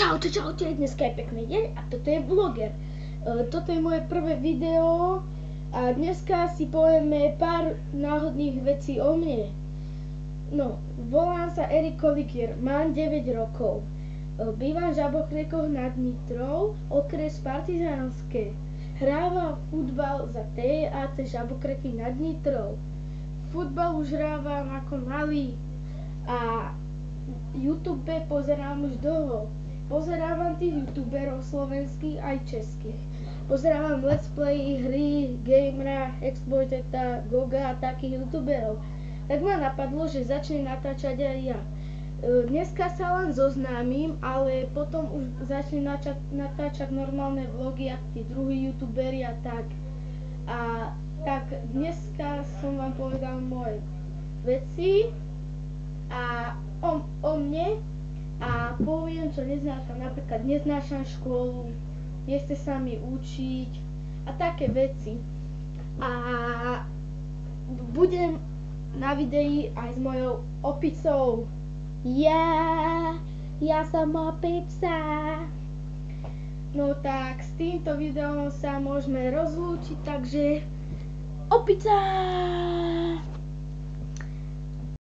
Čaute, dneska je pekný deň a toto je vloger. Toto je moje prvé video a dneska si povieme pár náhodných vecí o mne. No, volám sa Erik Kolikier, mám 9 rokov. Bývam v Žabokriekoch nad Nitrou, okres Partizánske. Hrávam futbal za TAC Žabokreky nad Nitrou. Futbal už hrávam ako malý a YouTube pozerám už dlho. Pozerávam tých youtuberov slovenských aj českých. Pozerávam let's play, hry, gamera, exploiteta, Goga a takých youtuberov. Tak ma napadlo, že začnem natáčať aj ja. Dneska sa len zoznámim, ale potom už začnem natáčať normálne vlogy, ako tí druhí youtuberi a tak. A tak dneska som vám povedal moje veci a o mne. A poviem, čo neznášam, napríklad neznášam školu, nechce sa mi učiť a také veci. A budem na videi aj s mojou opicou. Ja som opica. No tak, s týmto videom sa môžeme rozlúčiť, takže opica!